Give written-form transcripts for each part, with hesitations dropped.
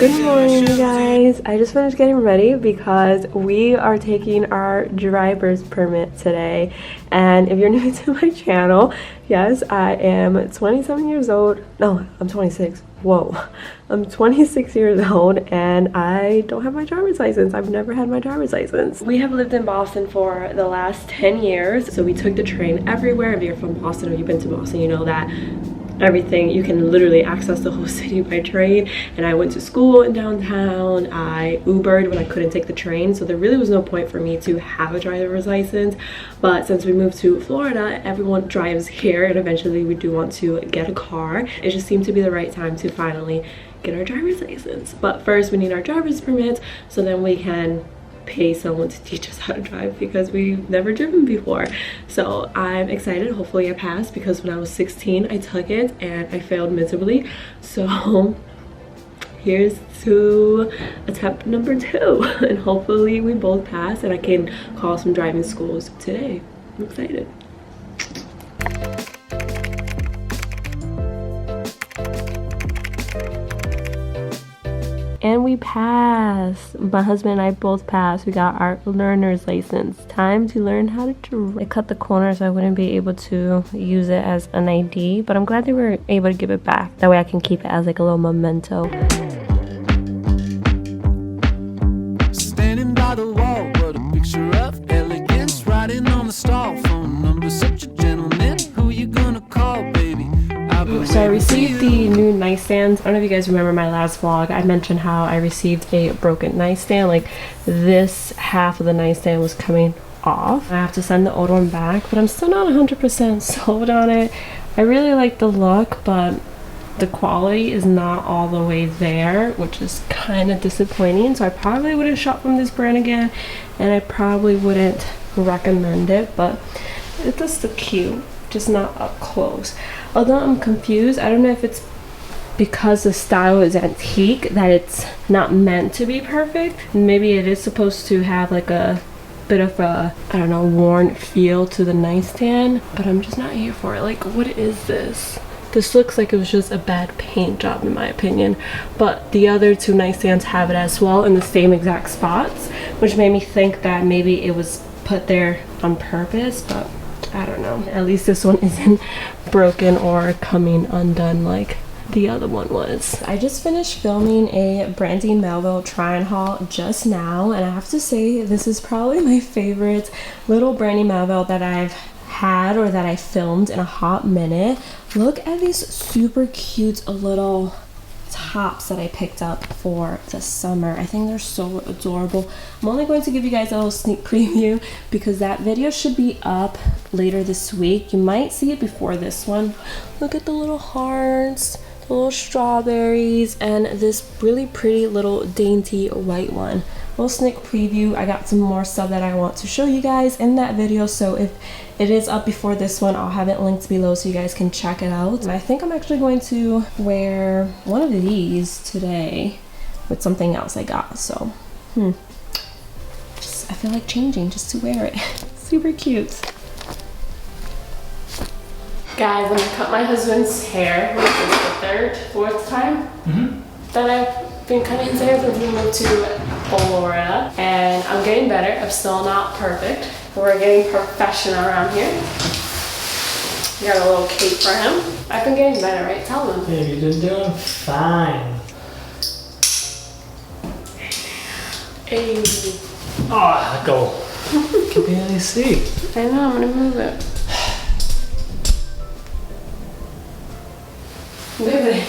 Good morning, you guys. I just finished getting ready because we are taking our driver's permit today. And if you're new to my channel, yes, I am 27 years old. No, I'm 26. Whoa. I'm 26 years old and I don't have my driver's license. I've never had my driver's license. We have lived in Boston for the last 10 years. So we took the train everywhere. If you're from Boston or you've been to Boston, you know that everything, you can literally access the whole city by train. And I went to school in downtown. I Ubered when I couldn't take the train, so there really was no point for me to have a driver's license. But since we moved to Florida, everyone drives here, and eventually we do want to get a car. It just seemed to be the right time to finally get our driver's license. But first we need our driver's permit, so then we can pay someone to teach us how to drive because we've never driven before. So I'm excited. Hopefully I pass, because when I was 16 I took it and I failed miserably. So here's to attempt number 2 and hopefully we both pass and I can call some driving schools today. I'm excited. And we passed. My husband and I both passed. We got our learner's license. Time to learn how to drive. I cut the corner so I wouldn't be able to use it as an ID, but I'm glad they were able to give it back. That way I can keep it as like a little memento. Standing by the wall, what a picture of elegance. Writing on the stall, phone number, such a gentleman. Who you gonna call, baby? So I received the new nightstands. I don't know if you guys remember my last vlog. I mentioned how I received a broken nightstand. Like this half of the nightstand was coming off. I have to send the old one back, but I'm still not 100% sold on it. I really like the look, but the quality is not all the way there, which is kind of disappointing. So I probably wouldn't shop from this brand again, and I probably wouldn't recommend it, but it does look cute, just not up close. Although I'm confused, I don't know if it's because the style is antique that it's not meant to be perfect. Maybe it is supposed to have like a bit of a, I don't know, worn feel to the nightstand, but I'm just not here for it. Like, what is this? This looks like it was just a bad paint job in my opinion, but the other 2 nightstands have it as well in the same exact spots, which made me think that maybe it was put there on purpose, but I don't know. At least this one isn't broken or coming undone like the other one was. I just finished filming a Brandy Melville try-on haul just now, and I have to say this is probably my favorite little Brandy Melville that I've had or that I filmed in a hot minute. Look at these super cute little tops that I picked up for the summer. I think they're so adorable. I'm only going to give you guys a little sneak preview because that video should be up later this week. You might see it before this one. Look at the little hearts, the little strawberries, and this really pretty little dainty white one. Little sneak preview. I got some more stuff that I want to show you guys in that video, so if it is up before this one, I'll have it linked below so you guys can check it out. And I think I'm actually going to wear one of these today with something else I got, so I feel like changing just to wear it. Super cute. Guys, I'm gonna cut my husband's hair. This is the 3rd, 4th time that I've been cutting his hair since we moved to Florida, and I'm getting better. I'm still not perfect. We're getting professional around here. We got a little cape for him. I've been getting better, right? Tell him. Yeah, you're just doing fine. Hey. Oh, let go. Can barely see. I know, I'm gonna move it. Baby,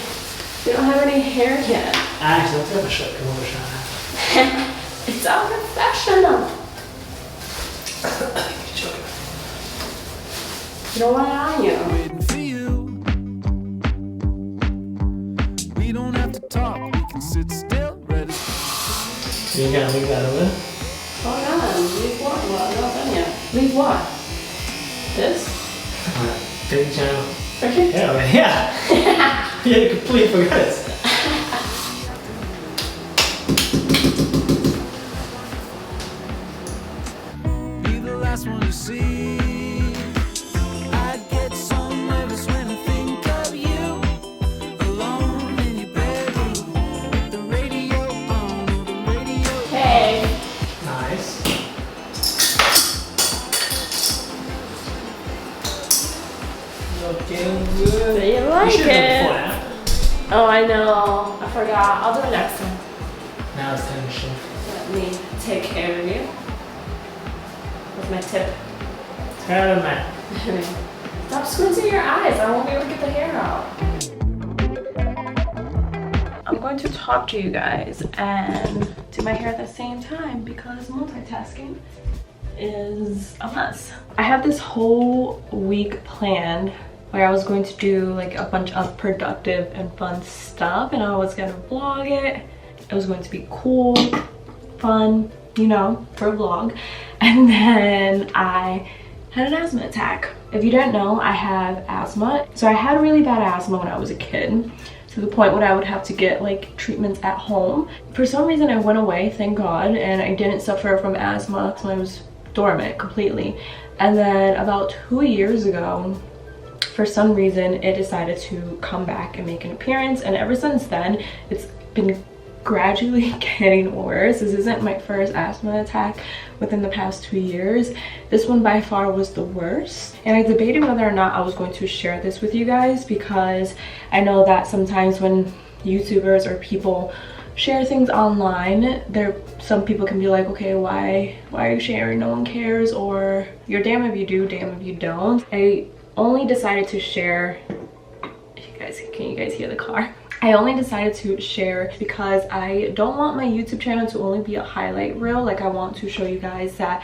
you don't have any hair yet. Actually, let's have a shot. Come over, shot. It's all professional. You know what I am? Waiting for you. We don't have to talk. We can sit still. Ready. You gonna leave that over? Hold on. Leave what? What? Not done yet. Leave what? This? Big channel. Perfect. Yeah. You completely forgot this. Be the last one to see. I get so nervous when I think of you alone in your bedroom with the radio. like it. Oh, I know. I forgot. I'll do it next time. Now it's time to shift. Let me take care of you. With my tip. Carmen. Stop squinting your eyes. I won't be able to get the hair out. I'm going to talk to you guys and do my hair at the same time because multitasking is a mess. I have this whole week planned where I was going to do like a bunch of productive and fun stuff, and I was gonna vlog it. It was going to be cool, fun, you know, for a vlog. And then I had an asthma attack. If you don't know, I have asthma. So I had really bad asthma when I was a kid, to the point where I would have to get like treatments at home. For some reason I went away, thank God, and I didn't suffer from asthma because I was dormant completely. And then about 2 years ago, for some reason, it decided to come back and make an appearance. And ever since then, it's been gradually getting worse. This isn't my first asthma attack within the past 2 years. This one by far was the worst. And I debated whether or not I was going to share this with you guys, because I know that sometimes when YouTubers or people share things online, some people can be like, okay, why are you sharing? No one cares, or you're damn if you do, damn if you don't. I only decided to share, can you guys hear the car? I only decided to share because I don't want my YouTube channel to only be a highlight reel. Like, I want to show you guys that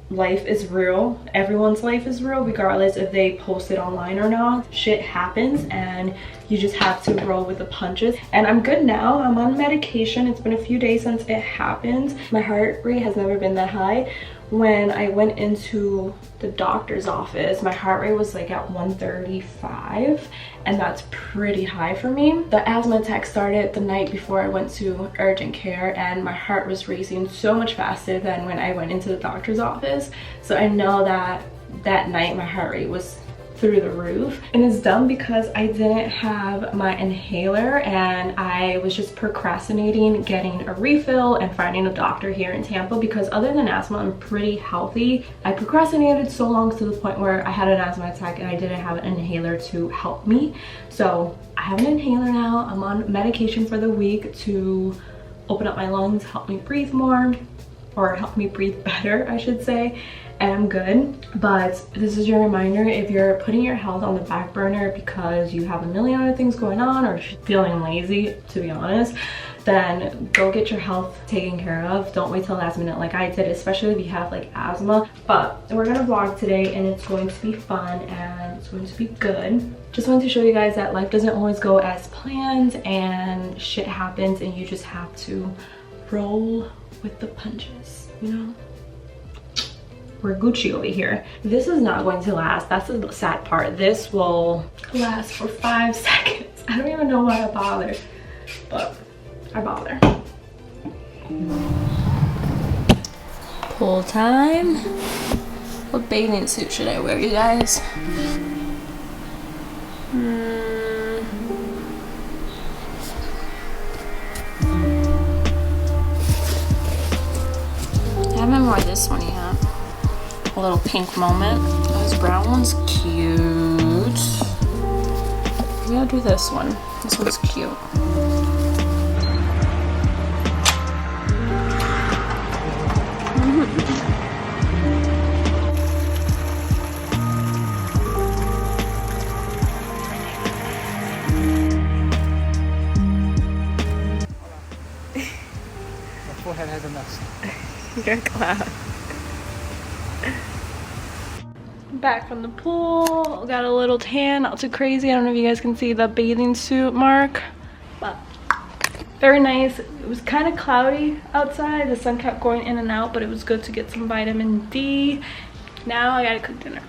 life is real. Everyone's life is real, regardless if they post it online or not. Shit happens and you just have to roll with the punches. And I'm good now. I'm on medication. It's been a few days since it happened. My heart rate has never been that high. When I went into the doctor's office, my heart rate was like at 135, and that's pretty high for me. The asthma attack started the night before I went to urgent care, and my heart was racing so much faster than when I went into the doctor's office. So I know that that night my heart rate was through the roof. And it's dumb because I didn't have my inhaler, and I was just procrastinating getting a refill and finding a doctor here in Tampa, because other than asthma, I'm pretty healthy. I procrastinated so long to the point where I had an asthma attack and I didn't have an inhaler to help me. So I have an inhaler now. I'm on medication for the week to open up my lungs, help me breathe more, or help me breathe better, I should say. And I'm good. But this is your reminder, if you're putting your health on the back burner because you have a million other things going on, or feeling lazy, to be honest, then go get your health taken care of. Don't wait till the last minute like I did, especially if you have like asthma. But we're gonna vlog today, and it's going to be fun and it's going to be good. Just wanted to show you guys that life doesn't always go as planned, and shit happens, and you just have to roll with the punches, you know? We're Gucci over here. This is not going to last. That's the sad part. This will last for 5 seconds. I don't even know why I bothered, but I bother. Pool time. What bathing suit should I wear, you guys? I haven't worn this one yet. A little pink moment. This brown one's cute. Maybe I'll do this one. This one's cute. My forehead has a mess. You're a clown. Back from the pool, got a little tan, not too crazy. I don't know if you guys can see the bathing suit mark, but very nice. It was kind of cloudy outside. The sun kept going in and out, but it was good to get some vitamin D. Now I gotta cook dinner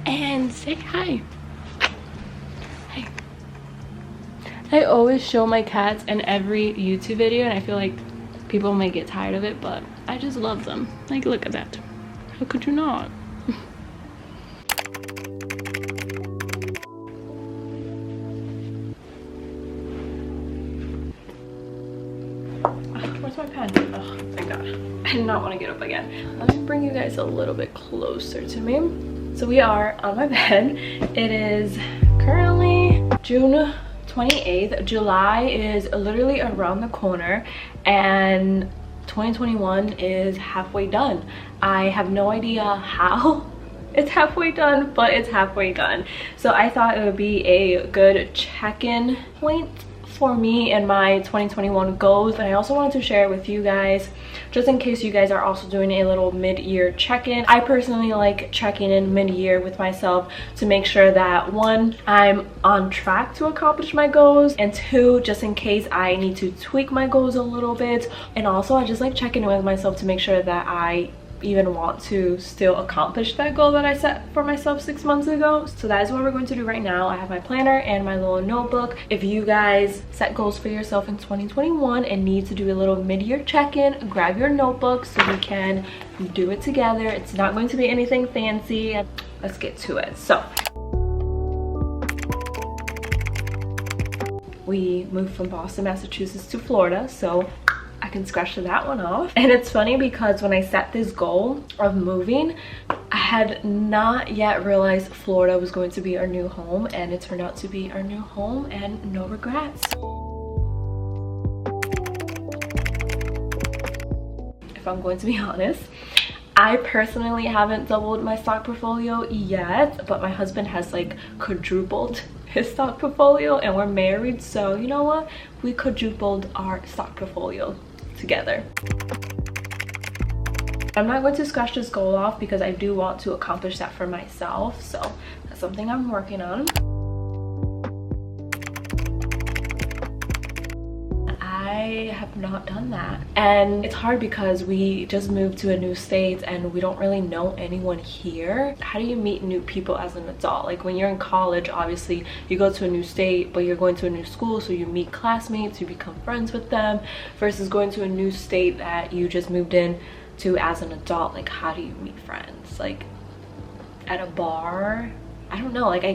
and say hi. Hey. I always show my cats in every YouTube video, and I feel like people may get tired of it, but I just love them. Like, look at that. How could you not? Where's my pen? Oh, thank God. I did not want to get up again. Let me bring you guys a little bit closer to me. So we are on my bed. It is Currently June 28th. July is literally around the corner and 2021 is halfway done. I have no idea how it's halfway done, but it's halfway done. So I thought it would be a good check-in point for me and my 2021 goals, and I also wanted to share with you guys just in case you guys are also doing a little mid-year check-in. I personally like checking in mid-year with myself to make sure that one, I'm on track to accomplish my goals, and two, just in case I need to tweak my goals a little bit. And also I just like checking in with myself to make sure that I even want to still accomplish that goal that I set for myself 6 months ago. So that is what we're going to do right now. I have my planner and my little notebook. If you guys set goals for yourself in 2021 and need to do a little mid-year check-in, grab your notebook so we can do it together. It's not going to be anything fancy. Let's get to it. So we moved from Boston, Massachusetts to Florida, so I can scratch that one off. And it's funny because when I set this goal of moving, I had not yet realized Florida was going to be our new home, and it turned out to be our new home and no regrets. If I'm going to be honest, I personally haven't doubled my stock portfolio yet, but my husband has like quadrupled his stock portfolio, and we're married, so you know what, we quadrupled our stock portfolio together. I'm not going to scratch this goal off because I do want to accomplish that for myself, so that's something I'm working on. I have not done that, and it's hard because we just moved to a new state and we don't really know anyone here. How do you meet new people as an adult? Like when you're in college, obviously you go to a new state, but you're going to a new school, so you meet classmates, you become friends with them, versus going to a new state that you just moved in to as an adult. Like how do you meet friends? Like at a bar? I don't know, like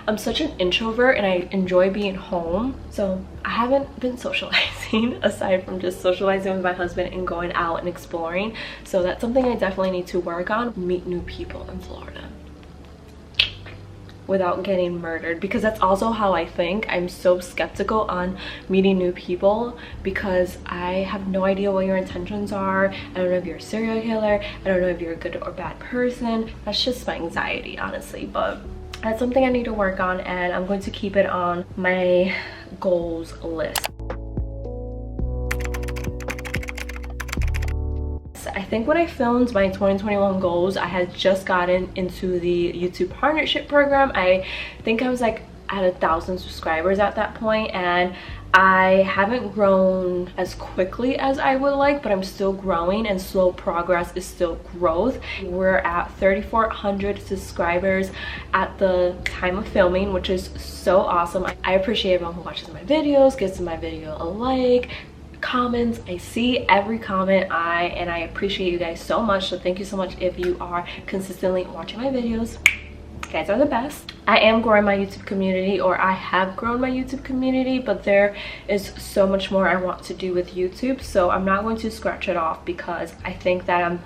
I'm such an introvert and I enjoy being home, so I haven't been socializing aside from just socializing with my husband and going out and exploring. So that's something I definitely need to work on, meet new people in Florida without getting murdered, because that's also how I think. I'm so skeptical on meeting new people because I have no idea what your intentions are. I don't know if you're a serial killer, I don't know if you're a good or bad person. That's just my anxiety, honestly, but that's something I need to work on, and I'm going to keep it on my goals list. I think when I filmed my 2021 goals, I had just gotten into the YouTube partnership program. I think I was like at 1,000 subscribers at that point, and I haven't grown as quickly as I would like, but I'm still growing, and slow progress is still growth. We're at 3,400 subscribers at the time of filming, which is so awesome. I appreciate everyone who watches my videos, gives my video a like, comments. I see every comment, and I appreciate you guys so much. So thank you so much if you are consistently watching my videos. You guys are the best. I am growing my YouTube community, or I have grown my YouTube community, but there is so much more I want to do with YouTube, so I'm not going to scratch it off because I think that I'm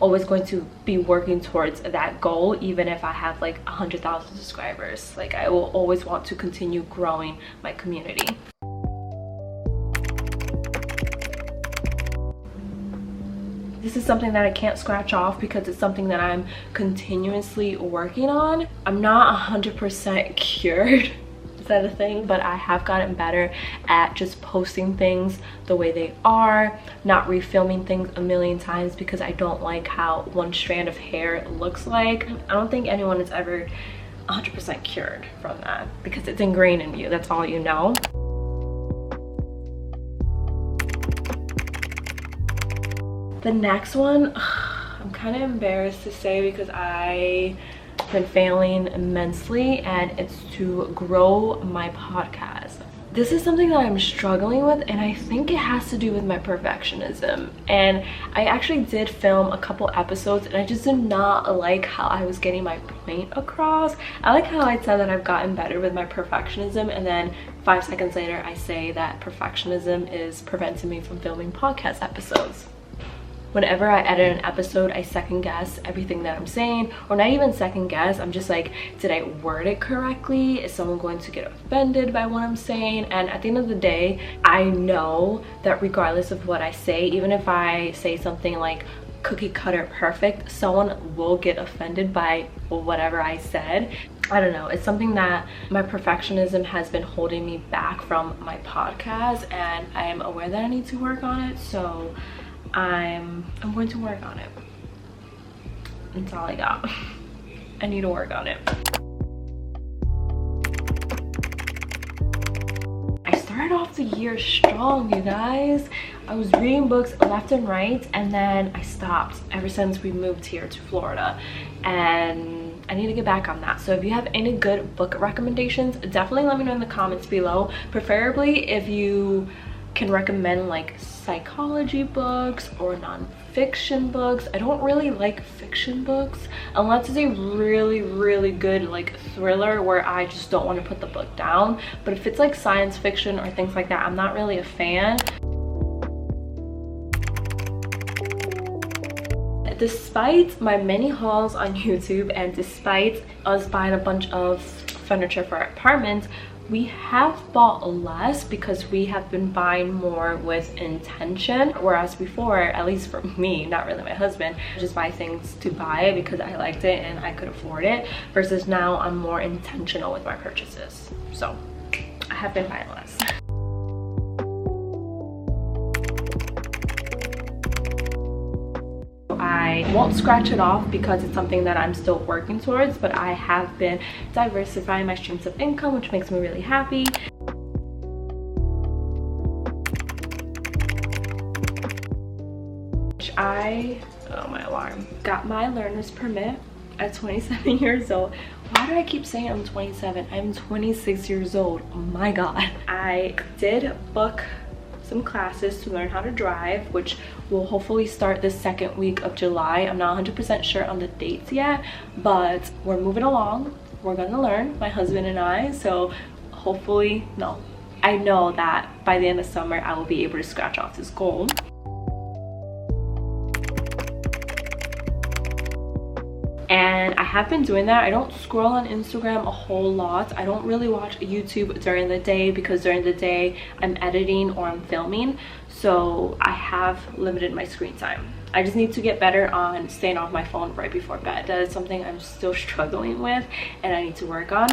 always going to be working towards that goal, even if I have like 100,000 subscribers. Like I will always want to continue growing my community. This is something that I can't scratch off because it's something that I'm continuously working on. I'm not 100% cured, is that a thing? But I have gotten better at just posting things the way they are, not refilming things a million times because I don't like how one strand of hair looks like. I don't think anyone is ever 100% cured from that because it's ingrained in you. That's all you know. The next one, I'm kind of embarrassed to say because I've been failing immensely, and it's to grow my podcast. This is something that I'm struggling with, and I think it has to do with my perfectionism. And I actually did film a couple episodes, and I just did not like how I was getting my point across. I like how I said that I've gotten better with my perfectionism, and then 5 seconds later I say that perfectionism is preventing me from filming podcast episodes. whenever I edit an episode, I second guess everything that I'm saying, or not even second guess, I'm just like, did I word it correctly? Is someone going to get offended by what I'm saying? And at the end of the day, I know that regardless of what I say, even if I say something like cookie cutter perfect, someone will get offended by whatever I said. I don't know, it's something that my perfectionism has been holding me back from my podcast, and I am aware that I need to work on it, so I'm going to work on it. That's all I got. I need to work on it. I started off the year strong, you guys. I was reading books left and right, and then I stopped ever since we moved here to Florida, and I need to get back on that. So if you have any good book recommendations, definitely let me know in the comments below. Preferably if you can recommend like psychology books or non-fiction books. I don't really like fiction books unless it's a really good like thriller where I just don't want to put the book down. But if it's like science fiction or things like that, I'm not really a fan. Despite my many hauls on YouTube and despite us buying a bunch of furniture for our apartment, we have bought less because we have been buying more with intention, whereas before, at least for me, not really my husband, I just buy things to buy because I liked it and I could afford it, versus now I'm more intentional with my purchases. So I have been buying less. I won't scratch it off because it's something that I'm still working towards, but I have been diversifying my streams of income, which makes me really happy. Oh, my alarm. Got my learner's permit at 27 years old. Why do I keep saying I'm 27? I'm 26 years old. Oh my god. I did book some classes to learn how to drive, which will hopefully start the second week of July. I'm not 100% sure on the dates yet, but we're moving along. We're gonna learn, my husband and I, so hopefully, no, I know that by the end of summer I will be able to scratch off this goal. And I have been doing that. I don't scroll on Instagram a whole lot. I don't really watch YouTube during the day because during the day I'm editing or I'm filming. So I have limited my screen time. I just need to get better on staying off my phone right before bed. That is something I'm still struggling with and I need to work on.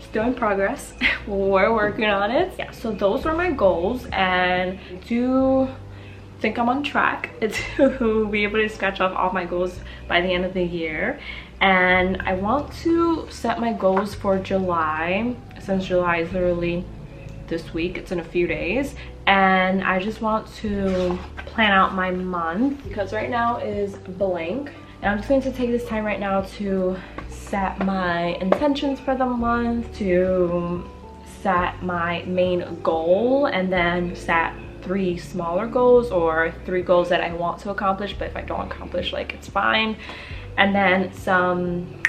Still in progress. We're working on it. Yeah, so those were my goals, and I do think I'm on track to be able to scratch off all my goals by the end of the year. And I want to set my goals for July, since July is literally this week, it's in a few days, and I just want to plan out my month because right now is blank, and I'm just going to take this time right now to set my intentions for the month, to set my main goal, and then set 3 smaller goals or 3 goals that I want to accomplish, but if I don't accomplish, like, it's fine. And then some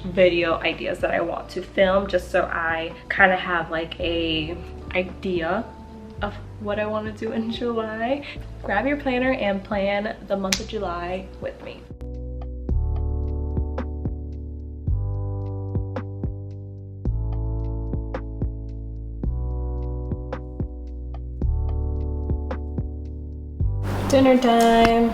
video ideas that I want to film, just so I kind of have like a idea of what I want to do in July. Grab your planner and plan the month of July with me. Dinner time.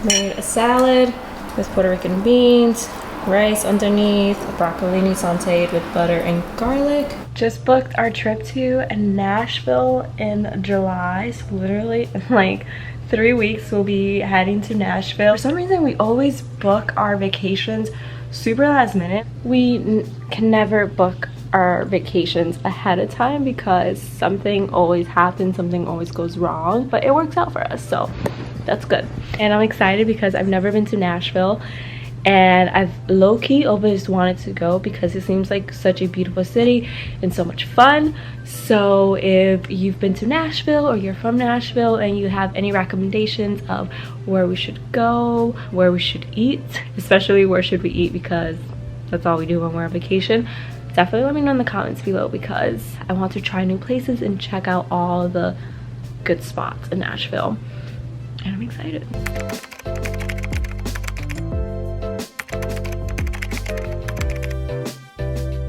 Made a salad with Puerto Rican beans, rice underneath, broccolini sauteed with butter and garlic. Just booked our trip to Nashville in July, so literally in like 3 weeks we'll be heading to Nashville. For some reason we always book our vacations super last minute. We can never book our vacations ahead of time because something always happens, something always goes wrong, but it works out for us, so that's good. And I'm excited because I've never been to Nashville, and I've low-key always wanted to go because it seems like such a beautiful city and so much fun. So if you've been to Nashville or you're from Nashville and you have any recommendations of where we should go, where we should eat, especially where should we eat because that's all we do when we're on vacation, definitely let me know in the comments below, because I want to try new places and check out all the good spots in Nashville, and I'm excited.